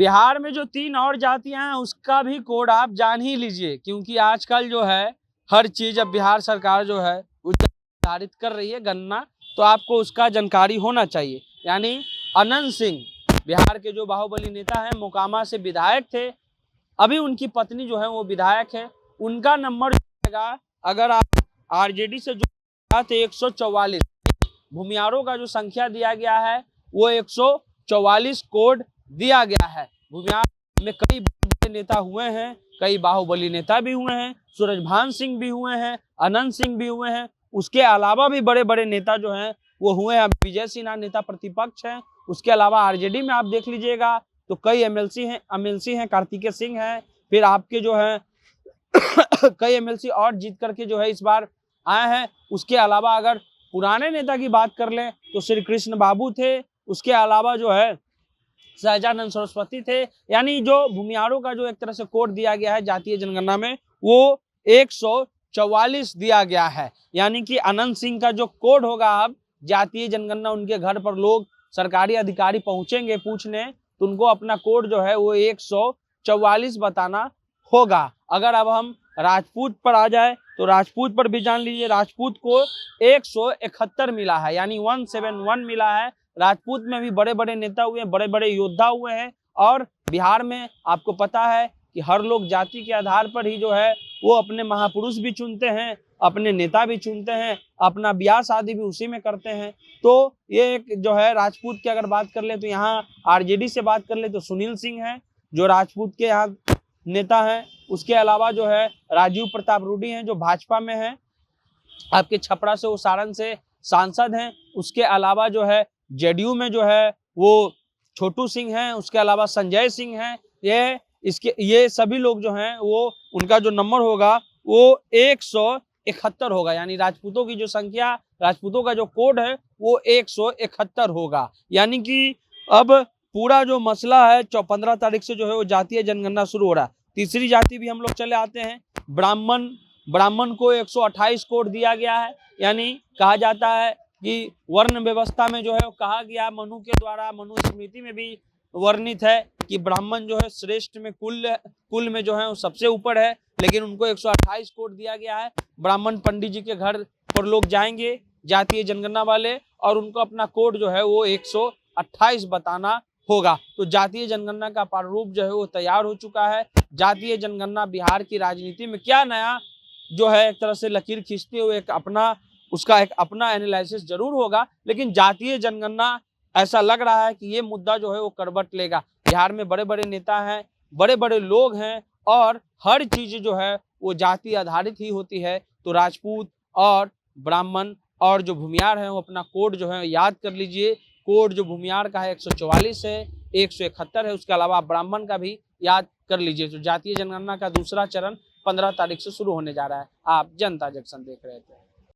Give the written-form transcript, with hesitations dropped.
बिहार में जो 3 और जातियां हैं उसका भी कोड आप जान ही लीजिए, क्योंकि आजकल जो है हर चीज अब बिहार सरकार जो है वो निर्धारित कर रही है गणना, तो आपको उसका जानकारी होना चाहिए। यानी अनंत सिंह बिहार के जो बाहुबली नेता हैं, मोकामा से विधायक थे, अभी उनकी पत्नी जो है वो विधायक है, उनका नंबर जाएगा अगर आप आरजेडी से जो तो 144। भूमियारों का जो संख्या दिया गया है वो 144 कोड दिया गया है। भूमियार में कई बड़े नेता हुए हैं, कई बाहुबली नेता भी हुए हैं, सूरजभान सिंह भी हुए हैं, अनंत सिंह भी हुए हैं, उसके अलावा भी बड़े बड़े नेता जो हैं वो हुए हैं। विजय सिन्हा नेता प्रतिपक्ष हैं, उसके अलावा आरजेडी में आप देख लीजिएगा तो कई एमएलसी हैं, कार्तिकेय सिंह हैं, फिर आपके जो है कई एमएलसी और जीत करके जो है इस बार आए हैं। उसके अलावा अगर पुराने नेता की बात कर लें तो श्री कृष्ण बाबू थे, उसके अलावा जो है सहजानंद सरस्वती थे। यानी जो भूमियारों का जो एक तरह से कोड दिया गया है जातीय जनगणना में वो 144 दिया गया है। यानी कि अनंत सिंह का जो कोड होगा अब जातीय जनगणना, उनके घर पर लोग सरकारी अधिकारी पहुंचेंगे पूछने, तो उनको अपना कोड जो है वो 144 बताना होगा। अगर अब हम राजपूत पर आ जाए तो राजपूत पर भी जान लीजिए, राजपूत को 171 मिला है, यानी 171 मिला है। राजपूत में भी बड़े बड़े नेता हुए हैं, बड़े बड़े योद्धा हुए हैं। और बिहार में आपको पता है कि हर लोग जाति के आधार पर ही जो है वो अपने महापुरुष भी चुनते हैं, अपने नेता भी चुनते हैं, अपना ब्याह शादी भी उसी में करते हैं। तो ये एक जो है राजपूत की अगर बात कर ले तो यहाँ आरजेडी से बात कर ले तो सुनील सिंह है जो राजपूत के यहाँ नेता हैं। उसके अलावा जो है राजीव प्रताप रूडी हैं जो भाजपा में हैं, आपके छपरा से वो सारण से सांसद हैं। उसके अलावा जो है जेडीयू में जो है वो छोटू सिंह हैं, उसके अलावा संजय सिंह हैं। ये सभी लोग जो हैं वो उनका जो नंबर होगा वो 171 होगा। यानी राजपूतों की जो संख्या, राजपूतों का जो कोड है वो 171 होगा। यानी कि अब पूरा जो मसला है 15 तारीख से जो है वो जातीय जनगणना शुरू हो रहा है। तीसरी जाति भी हम लोग चले आते हैं, ब्राह्मण को 128 कोड दिया गया है। यानी कहा जाता है कि वर्ण व्यवस्था में जो है वो कहा गया मनु के द्वारा, मनु स्मृति में भी वर्णित है कि ब्राह्मण जो है श्रेष्ठ में कुल में जो है वो सबसे ऊपर है, लेकिन उनको 128 कोड दिया गया है। ब्राह्मण पंडित जी के घर पर लोग जाएंगे जातीय जनगणना वाले और उनको अपना कोड जो है वो 128 बताना होगा। तो जातीय जनगणना का प्रारूप जो है वो तैयार हो चुका है। जातीय जनगणना बिहार की राजनीति में क्या नया जो है एक तरह से लकीर खींचते हुए उसका एक अपना एनालिसिस जरूर होगा, लेकिन जातीय जनगणना ऐसा लग रहा है कि ये मुद्दा जो है वो करवट लेगा। बिहार में बड़े बड़े नेता हैं, बड़े बड़े लोग हैं और हर चीज जो है वो जाति आधारित ही होती है। तो राजपूत और ब्राह्मण और जो भूमियार हैं वो अपना कोड जो है याद कर लीजिए। कोड जो भूमियार का है 144 है, 171 है, उसके अलावा ब्राह्मण का भी याद कर लीजिए। तो जातीय जनगणना का दूसरा चरण 15 तारीख से शुरू होने जा रहा है। आप जनता जंक्शन देख रहे थे।